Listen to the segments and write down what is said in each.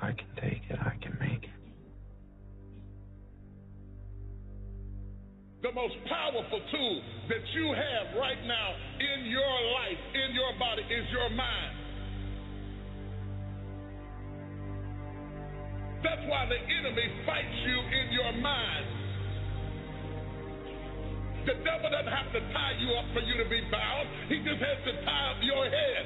I can take it, I can make it. The most powerful tool that you have right now in your life, in your body, is your mind. That's why the enemy fights you in your mind. The devil doesn't have to tie you up for you to be bound. He just has to tie up your head.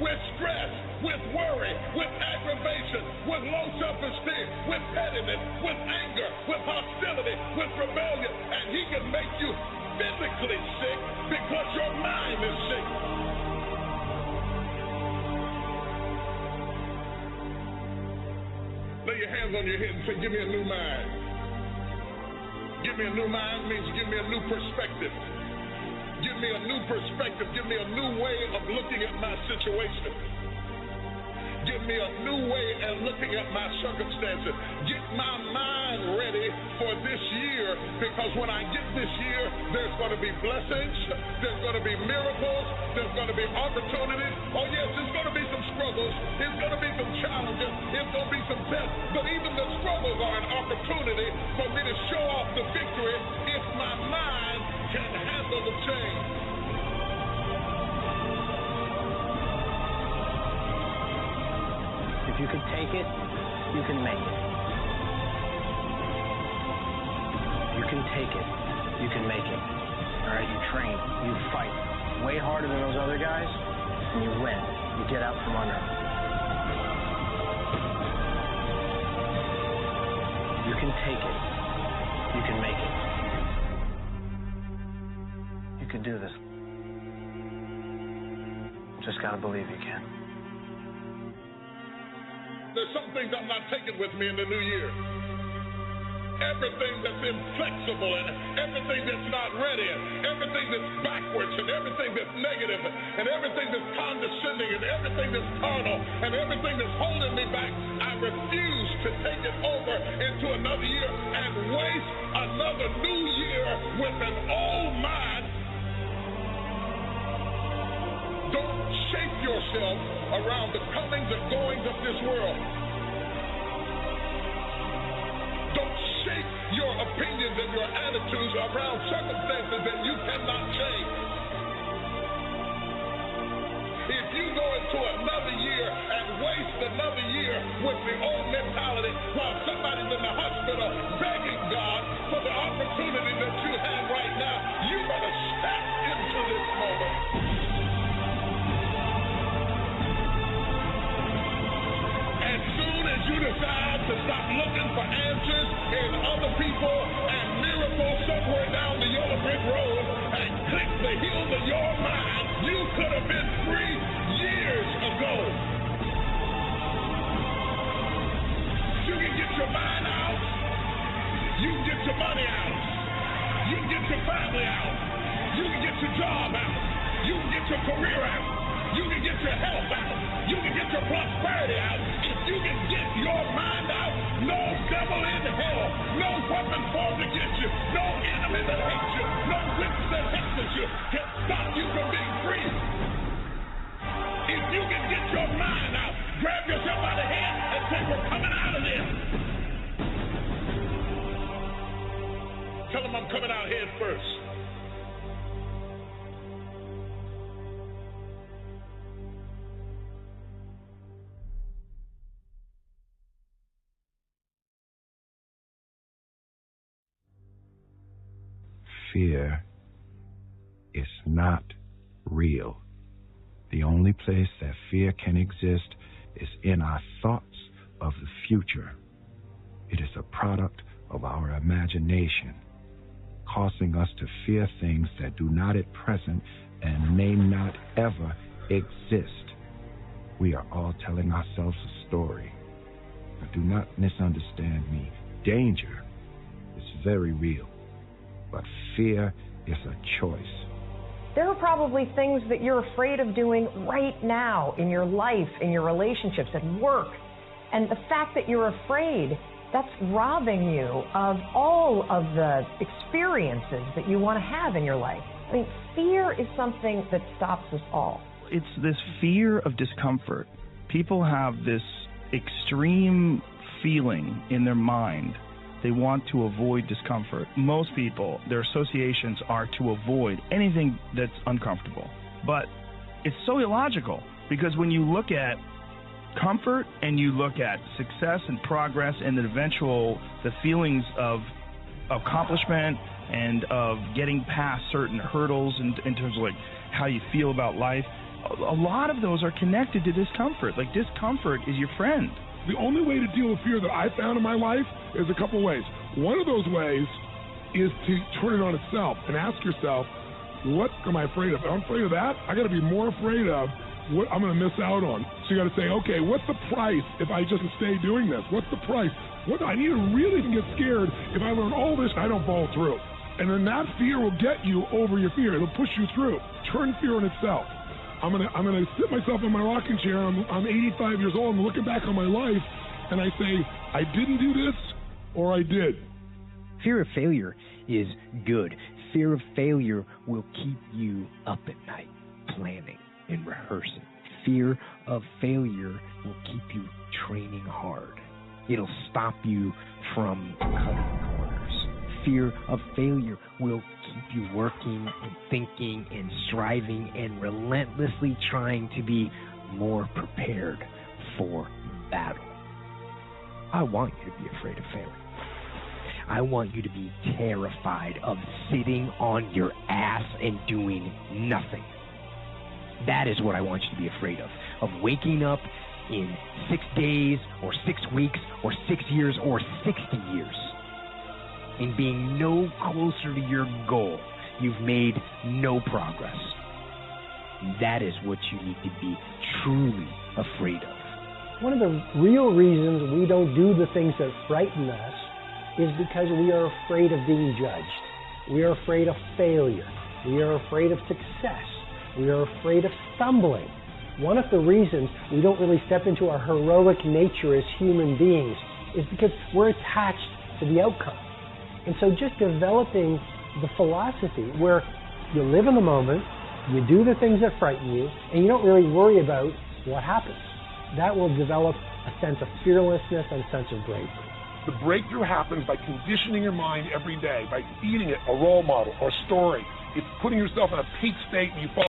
With stress, with worry, with aggravation, with low self-esteem, with pettiness, with anger, with hostility, with rebellion. And he can make you physically sick because your mind is sick. Lay your hands on your head and say, give me a new mind. Give me a new mind means give me a new perspective. Give me a new perspective. Give me a new way of looking at my situation. Give me a new way of looking at my circumstances. Get my mind ready for this year, because when I get this year, there's going to be blessings, there's going to be miracles, there's going to be opportunities. Oh yes, there's going to be some struggles, there's going to be some challenges, there's going to be some tests, but even the struggles are an opportunity for me to show off the victory if my mind can handle the change. If you can take it, you can make it. You can take it, you can make it. All right, you train, you fight way harder than those other guys, and you win. You get out from under them. You can take it, you can make it. You can do this. Just gotta believe you can. There's some things I'm not taking with me in the new year. Everything that's inflexible and everything that's not ready and everything that's backwards and everything that's negative and everything that's condescending and everything that's carnal and everything that's holding me back, I refuse to take it over into another year and waste another new year with an old mind. Don't shape yourself around the comings and goings of this world. Don't shape your opinions and your attitudes around circumstances that you cannot change. If you go into another year and waste another year with the old mentality while somebody's in the hospital begging God for the opportunity that you have right now, you better step into this moment. As soon as you decide to stop looking for answers in other people and miracles somewhere down the yellow brick road and click the heels of your mind, you could have been free years ago. You can get your mind out. You can get your money out. You can get your family out. You can get your job out. You can get your career out. You can get your health out. You can get your prosperity out. If you can get your mind out, no devil in hell, no weapon formed against you, no enemy that hates you, no witch that hexes you can stop you from being free. If you can get your mind out, grab yourself by the hand and say, we're coming out of this. Tell them I'm coming out head first. Fear is not real. The only place that fear can exist is in our thoughts of the future. It is a product of our imagination, causing us to fear things that do not at present and may not ever exist. We are all telling ourselves a story. But do not misunderstand me. Danger is very real. But fear is a choice. There are probably things that you're afraid of doing right now in your life, in your relationships, at work. And the fact that you're afraid, that's robbing you of all of the experiences that you want to have in your life. I mean, fear is something that stops us all. It's this fear of discomfort People have this extreme feeling in their mind. They want to avoid discomfort. Most people, their associations are to avoid anything that's uncomfortable. But it's so illogical, because when you look at comfort and you look at success and progress and the feelings of accomplishment and of getting past certain hurdles in terms of like how you feel about life, a lot of those are connected to discomfort. Like, discomfort is your friend. The only way to deal with fear that I found in my life is a couple ways. One of those ways is to turn it on itself and ask yourself, what am I afraid of? If I'm afraid of that, I got to be more afraid of what I'm going to miss out on. So you got to say, okay, what's the price if I just stay doing this? What's the price? What I need to really get scared if I learn all this and I don't follow through. And then that fear will get you over your fear. It'll push you through. Turn fear on itself. I'm gonna sit myself in my rocking chair. I'm 85 years old. I'm looking back on my life, and I say, I didn't do this, or I did. Fear of failure is good. Fear of failure will keep you up at night, planning and rehearsing. Fear of failure will keep you training hard. It'll stop you from cutting corners. Fear of failure will keep you working and thinking and striving and relentlessly trying to be more prepared for battle. I want you to be afraid of failure. I want you to be terrified of sitting on your ass and doing nothing. That is what I want you to be afraid of waking up in 6 days or 6 weeks or 6 years or 60 years and being no closer to your goal. You've made no progress. That is what you need to be truly afraid of. One of the real reasons we don't do the things that frighten us is because we are afraid of being judged. We are afraid of failure. We are afraid of success. We are afraid of stumbling. One of the reasons we don't really step into our heroic nature as human beings is because we're attached to the outcome. And so just developing the philosophy where you live in the moment, you do the things that frighten you, and you don't really worry about what happens. That will develop a sense of fearlessness and a sense of bravery. The breakthrough happens by conditioning your mind every day, by feeding it a role model or a story. It's putting yourself in a peak state and you fall